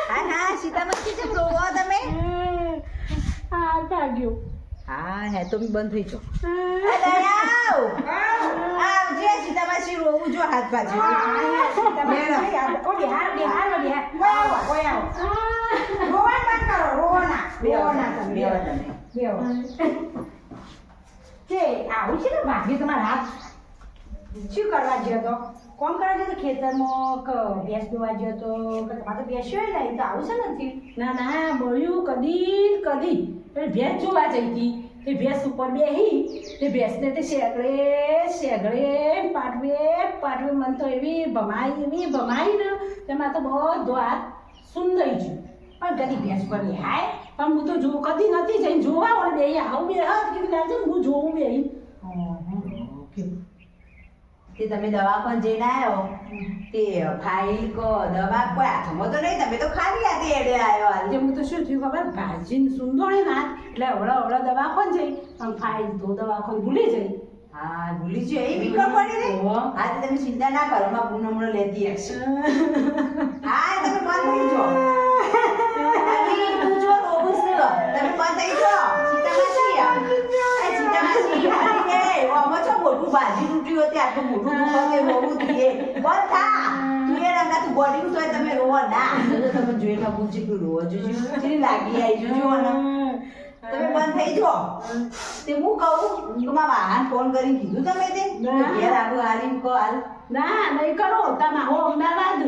હા સીતામાસી કેમ રોવો તમે? હા ભાગ્યો. હા હે તો બી બંધ થઈ ગયો. આવજે સીતામાસી રોવું જો હાથ બાજુ. આવું છે ને ભાગ્ય તમારા હાથ શું કરવા ગયો તો? કોમ કરવા ગયો તો ખેતરમાં ભેંસ દોવા ગયો તો તમારે તો બેસ્યો ને તો આવું છે નથી. ના ના બોલ્યું કદી કદી ભેંસ જોવા જઈ હતી તે ભેંસ ઉપર બેહી તે ભેંસને તે શેગડે પાટવે મન તો એવી ભમાઈ ને તેમાં તો બધો હાથ સુંદરી ગયું પણ કદી ભેંસ પર હાય પણ હું તો કદી નથી જઈને જોવા વળે બે આવું બે હાથ કીધું લાગે હું જોઉં બે તે તમે દવાખાને જઈને આવ્યો તે ફાઇલ કો દવા કોઈ હાથમાં તો નહીં, તમે તો ખાલી હાથે એડે આવ્યો હાલ. હું તો શું થયું ખબર ભાજીને સુંદોળી ના એટલે હવળો દવાખાને જઈ પણ ફાઇલ તો દવાખાને ભૂલી જઈ. હા ભૂલી છે એ વિકલ્પ પડી રે. હા તો તમે ચિંતા ના કરો, માં પૂનમણો લેતી હશે. હા તમે બંધ થઈ જાઓ. તું જો રોવું છે તમે બંધ થઈ જાઓ. સીતામાસી ઓમો છો મોટું ભાજી તૂટ્યું હતી આટલું મોટું દુખાવે રોવું થઈએ બંધ થા. તું એ રંગા તું બોડી તોય તમે રોવો ના. તમે જોઈ ના પૂછી તું રોવો જોજો ચીરી લાગી આવી જોજો ને તમે બંધ થઈ જાઓ. તે હું કહું તો મારા વાહન ફોન કરીને કીધું તમે તે ઘેર આવું હારીને કહો હાલ. ના નહીં કરો તમે હો અમદાવાદ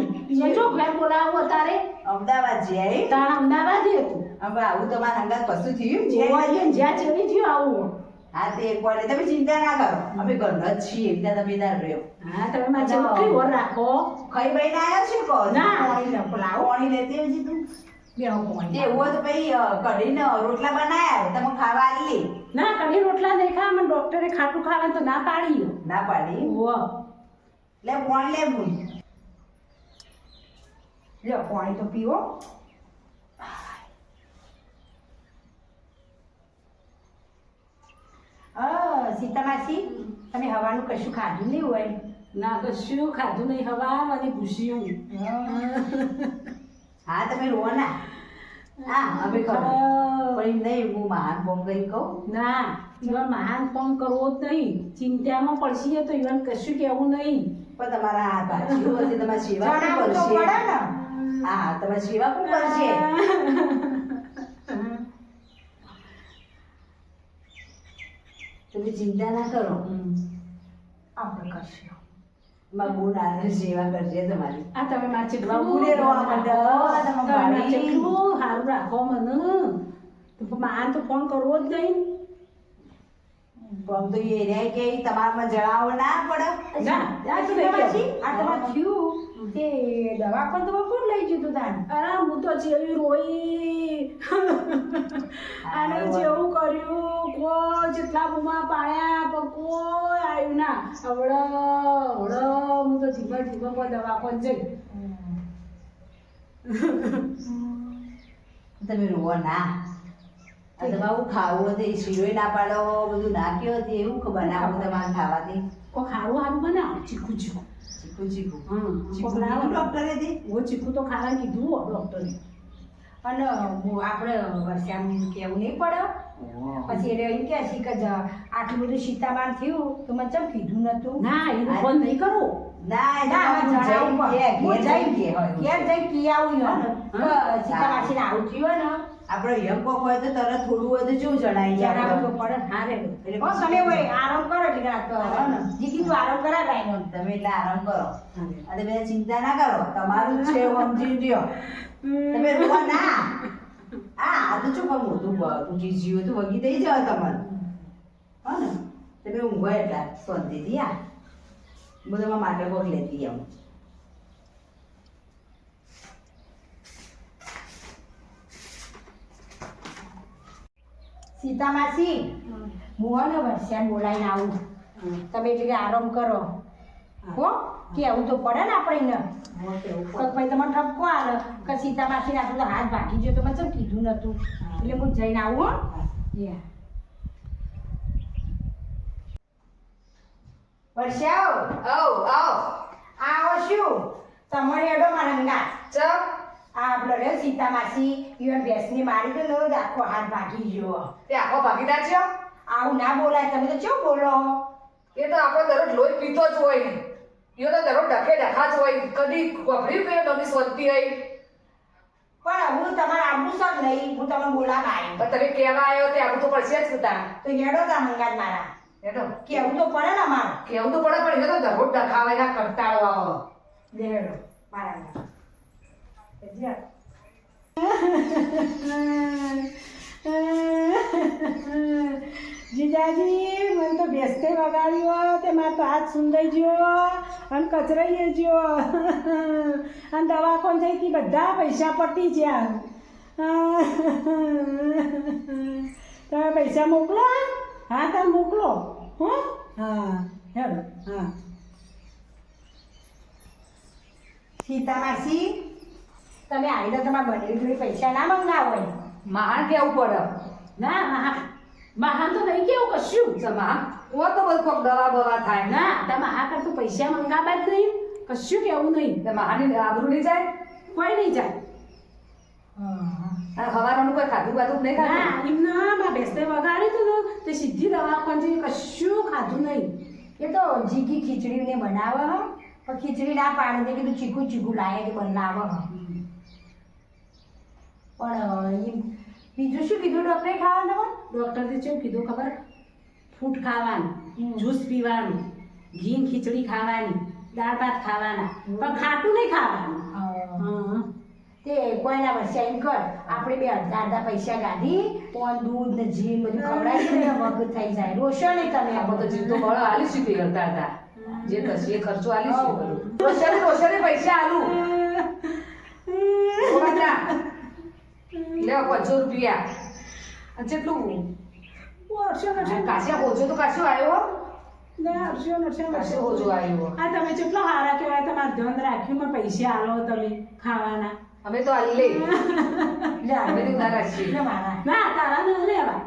જો ઘર બોલાવો તારે અમદાવાદ જાય તાણ અમદાવાદ હતું હવે આવું તમારા અંગાત કશું થયું જ્યાં ચેવી થયું આવું. હા તે એક વાર તમે ચિંતા ના કરો, અમે ઘરના જ છીએ એટલે તમે ના રહ્યો. હા તમે મારે કેટલી ઓર રાખો ખાઈ બઈ ના આવ્યો છે કહો ના પાણી લેતી આવજે તું. બેહો પોણી તે એવું તો ભાઈ કઢીને રોટલા બનાયા તમે ખાવા આલી. ના કઢી રોટલા નહીં ખા મને ડોક્ટરે ખાટું ખાવાનું તો ના પાડી. ના પાડી લે પાણી લે મું લ્યો પાણી તો પીવો. સીતામાસી તમે હવાનું કશું ખાધું નહીં હોય? ના કશું ખાધું નહીં હવા અને ભૂસ્યું. હા તમે રો ના. હા હવે ખબર પણ નહીં હું મહાન ફોન કરી કહું. ના ઈવન મહાન ફોન કરવો જ નહીં, ચિંતામાં પડશે તો ઈવન કશું કહેવું નહીં. પણ તમારા હાથ બાજુ હશે તમારી સેવા કોણ કરશે? હા તમારી સેવા કોણ કરશે? તમે ચિંતા ના કરો, આપણે કરશું. મારા બહુ નાની સેવા કરશે તમારી. આ તમે મારે બબુને રોવા માંડો, તમે કેટલું સારું રાખો મને. મહાન તો ફોન કરવો જ નહીં. આમ તો એ રે કે તમારામાં જણાવો ના પડે. ના આ તમારે થયું તે દવાખાને તો કોણ લઈ જતું તાન? અરે હું તો જેવી રોઈ અને જેવું કર્યું કોઈ જેટલા બુમા પાડ્યા પણ કોઈ આવ્યું ના. હવડો હું તો ધીમે કોઈ દવાખાને જઈ. તમે રોવો ના. આ તમારું ખાવું હતું શીરોય ના પાડો બધું નાખ્યો હતું એવું બનાવો તમારે ખાવાથી. કોઈ સારું બનાવો ચીકુ ચીકુ ચીકુ ચીકુ ડોક્ટરે દે ઓ ચીકુ તો ખાવાનું કીધું ડોક્ટરે. અને આપણે વર્ષામાં કેવું નહીં પડે પછી એટલે એમ કે છે કે આટલું બધું સીતામાન થયું તો મને ચમ કીધું નતું. ના એ ફોન નહીં કરો. ના સીતામાસીને આવું થયું ને આપણે યંગ કોક હોય તો તરત થોડું હોય તો શું જણાય જણાવું તો પડે. હા રે તમે હોય આરામ કરો એટલે જીતી તું આરામ કરાય તમે એટલે આરામ કરો અને બધા ચિંતા ના કરો, તમારું જ છે સમજી લ્યો. તમે રોવા ના. આ તો શું પણ મોટું તૂટી જીવ તો વગી થઈ જાવ તમારે. હા ને તમે ઊંઘો એટલા શાંતિથી. આ બધા માટે કોક લેતી આવું. સીતામાસી હું ને વર્ષાને બોલાવીને આવું તમે એટલે આરામ કરો હો કે આવું તો પડે ને આપણે પછી તમારે ઠપકો આવે કે સીતામાસીને આટલું તો હાથ ભાગી ગયો તો મને શું કીધું નતું એટલે હું જઈને આવું હો. પરસ્યાઓ આવો શું તમારે એડો મારંગા ચમ આ આપણો રે સીતા માસી ઈવન ભેંસની મારી તો નો આખો હાથ ભાગી ગયો તે આખો ભાગીદાર છે આવું ના બોલાય તમે તો કેવું બોલો એ તો આપણો દરરોજ લોહી પીતો જ હોય યો તો દરરોજ ડખે ડખા જ હોય કદી ખબર્યું કે નવી સોનતી હોય પણ હું તમારે આબુ સર નહીં હું તમને બોલાવા આવી પણ તમે કહેવા આવ્યો તે આવું તો પડશે જ કુતા તો હેડો તા મંગાત મારા એનો કેવું તો પડે ને મારે કેવું તો પડે પણ એ તો દરરોજ ડખાવે ના કંટાળો આવો લે હેડો મારા જીજાજી મને તો ભેંસતે વગાડ્યો તે મારે તો હાથ સુંદાઈ ગયો અને કચરાઈ ગયો અને દવાખાને જઈથી બધા પૈસા પટી ગયા તમે પૈસા મોકલો હા તમે મોકલો હો હા હેડો હા સીતા માસી તમે આવી તો તમારે બનેવી જોઈ પૈસા ના મંગાવો હોય મહાન કેવું પડે ના મહાન તો નહીં કેવું કશું મહાન ઓ તો બધું કોક દવા બવા થાય ના તમે આ કરતું પૈસા મંગાવવા જ નહીં કશું કેવું નહીં તે મહાની આબરૂ નહીં જાય કોઈ નહીં જાય અને હવારનું કોઈ ખાધું બાધું નહીં ના ખાધું એમના માં બેસતે વગાડી તું તે સીધી દવાખાને કશું ખાધું નહીં એ તો જીગી ખીચડીને બનાવે હ પણ ખીચડી ના પાડે તે કીધું ચીકુ ચીકુ લાવે કે બનાવે હ પણ એમ બીજું શું કીધું ડૉક્ટરે ખાવાનું ડૉક્ટરે શું કીધું ખબર ફૂટ ખાવાનું જ્યુસ પીવાનું ઘી ખીચડી ખાવાની દાળ ભાત ખાવાના પણ ખાટું નહીં ખાવાનું તમારે તે કોઈના વર્ષે એમ કર આપણે બે અડધા અડધા પૈસા ગાધી કોણ દૂધ ને ઘી ને બધું ખવડાવી દે વગ થઈ જાય રોશો નહીં તમે આ બધો જીવતો બળો આલી શું કરતા હતા જે થશે એ ખર્ચો આલી શું રોશને પૈસા આલું લે 500 રૂપિયા અને કેટલું કાશિયા હોજો તો કાશો આવ્યો કાશો હોજો આવ્યો આ તમે કેટલો હારા કહેવાય તમારે ધ્યાન રાખ્યું માં પૈસા આલો તમે ખાવાના અમે તો આલી લઈ લે અમે તો ના રાખીએ લે મારા ના તારા ન લેવા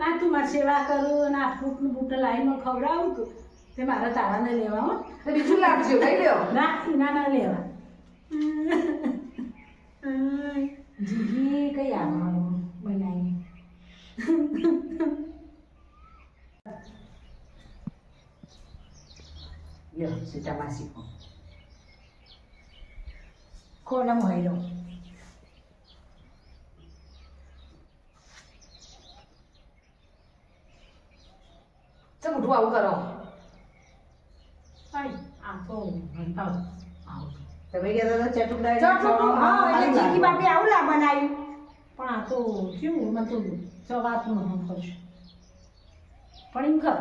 આ તું મારી સેવા કરું અને આ ફ્રૂટનું બૂટ લાવીને ખવડાવું તું તે મારા તારા ન લેવા હો તો બીજું લાવજો લઈ લ્યો ના એના ના લેવા જીગી કઈ આવવાનું બનાવી લ્યો સીતા માસી કોને મોયલો ચમ ઉઠું આવું કરો આ તો ભણતા આવું તમે કહેતા હતા ચટુકડા હા એટલે જીગી બાપી આવું લા બનાવ્યું પણ આ તો કેવું મને તો ચવાતું ન ખુશ પણ એમ કર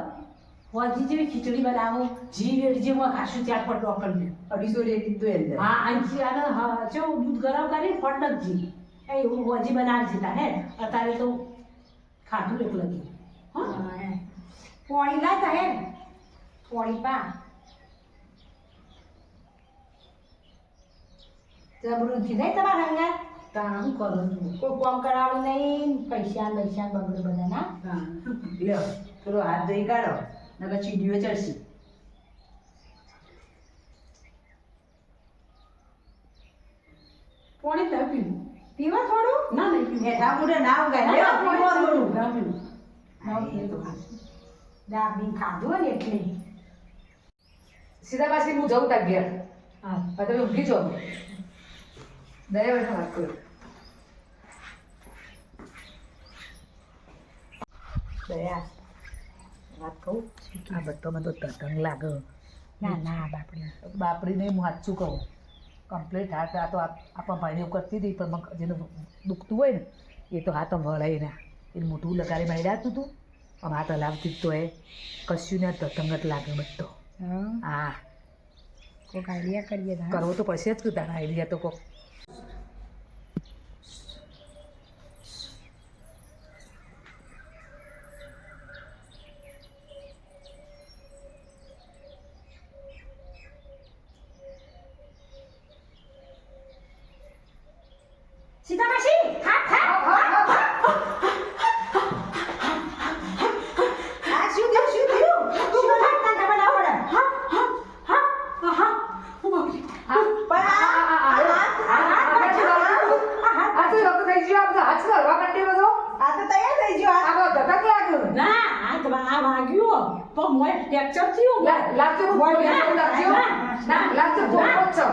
હોજી જેવી ખીચડી બનાવો જી વેડ જેમાં ખાશું ત્યાં પર ડોક્ટરને 250 લઈ દીધું એમને હા આંચી અને જો દૂધ ગરમ કરી ફટ જ જી એ એવું હોજી બનાવી દીધા હે અત્યારે તો ખાધું એક લગી હા પોણી લાતા હે પોણી પા જબરું થી નહીં તમારા હંગા કામ કરો તું કોઈ કામ કરાવું નહીં પૈસા બગડે બધા ના હા લ્યો થોડો હાથ ધોઈ કાઢો નકર ચીડીઓ ચડશે પોણી તો પીવું પીવા થોડું ના નહીં પીવું હેઠા પૂરે ના ઉગાય લ્યો પીવો થોડું ના પીવું ના પીવું તો ખાશું દાબી ખાધું ને એટલે સીધા પાછી હું જઉં તાર ઘેર હા હવે તમે ઊંઘી જાઓ દયા બેઠા વાત કરો દયા વાત કહું આ બટ્ટોમાં તો તટંગ લાગે ના ના બાપડી બાપડીને હું સાચું કહું કમ્પ્લીટ હાથ આ તો આપણા ભાઈને એવું કરતી હતી પણ જેને દુખતું હોય ને એ તો હાથ વળાય ના એને મોટું લગાડી માર્યા હતું તું આમ હાથ હલાવતી જ તો એ કશું ને તટંગ જ લાગે બટ્ટો હા કોઈક આઈડિયા કરીએ કરવો તો પડશે જ તારા આઈડિયા તો કોક સીતામાસી હાથ હાથ આ શું થયું તું હાથ ના બનાવો ને હા પણ મોય ફ્રેક્ચર થયું લાગજો લાગજો ના લાગજો ધોકો જ છે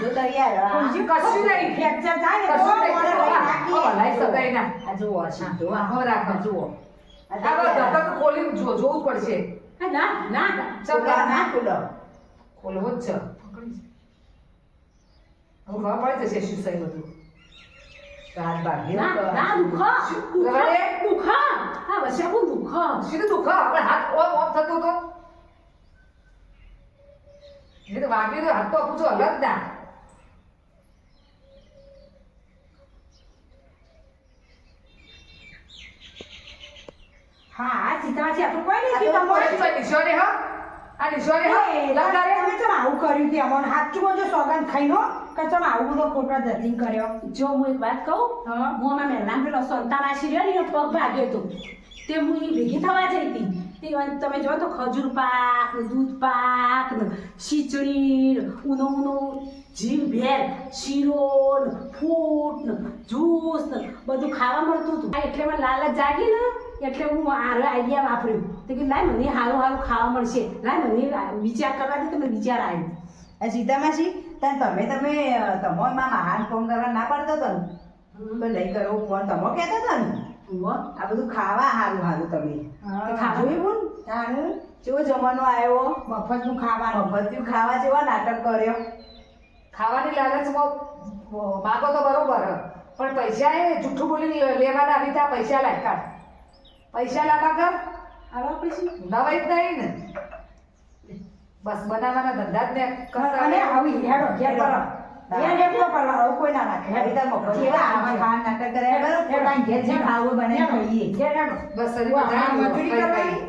જો તો યાર કશું નહીં ફ્રેક્ચર થાય ને કશું તો નહીં મોઢે લઈ નાખીએ. ભલાઈ શકાય ના આ જુઓ સીધો હવે રાખો જુઓ આ ધટક ખોલી જોવું જ પડશે ના ના ચલો ના ખુલો ખોલવો જ છે હવે ખબર પડે છે શું સહી બધું હાથ ભાગ્યો ના ના દુખા હા વસે હું દુખા સીધું દુઃખ આપણે હાથ ઓમ ઓમ થતો તો એ તો વાગ્યું તો હાથ તો પૂછો અલગ ના હા સીતામાસી આપણું કોઈ આ નહીં તો થયું કોઈ તમારે. નિશાને હા આ નિશાને હા એ, લગાડે તમે ચમ આવું કર્યું તે અમોને સાચું બોલજો સોગંદ ખાઈનો કે ચમ આવું બધો ખોટો ધતિંગ કર્યો જો હું એક વાત કહું હા. હું અમારા મહેલામ પેલો સંતાનાશી રહ્યો ને એનો પગ ભાગ્યો હતો તે હું એ ભેગી થવા જઈ હતી તે તમે જો તો ખજૂર પાક ને દૂધ પાક ને ખીચડી ને ઊનો જીવ ભેર શીરો ને ફૂટ ને જ્યુસ ને બધું ખાવા મળતું હતું એટલે મને લાલચ જાગી ને એટલે હું આરો આઈડિયા વાપર્યું તો કે લાય મને સારું સારું ખાવા મળશે લાય મને વિચાર કરવા દે તો મને વિચાર આવ્યો આ સીતામાસી તમે તમોમાં મહાન ફોન કરવા ના પાડતો હતો ને તો લઈ કરો ફોન તમો કહેતો હતો ને આ બધું ખાવા હારું હારું તમે જોયું તારે કેવો જમાનો આવ્યો મફતનું ખાવાનું બધું ખાવા જેવા નાટક કર્યો ખાવાની લાલચમાં માગો તો બરોબર પણ પૈસા એ જૂઠું બોલી લેવાના આવી ત્યાં પૈસા લાગ્યા પૈસા લાવવા કર આવા પછી નવાઈ જ નહીં ને બસ બનાવવાના ધંધા જ ને કરતા અને આવી હેડો ઘેર કરો ઘેર હેડો કરવા આવું કોઈ ના રાખે આવી તાર મફત કેવા આવા ખાવા નાટક કર્યા કરો હેડો, ઘેર જે ખાવું હોય બનાવી ખાઈએ ઘેર હેડો બસ શરીર મજૂરી કરવાની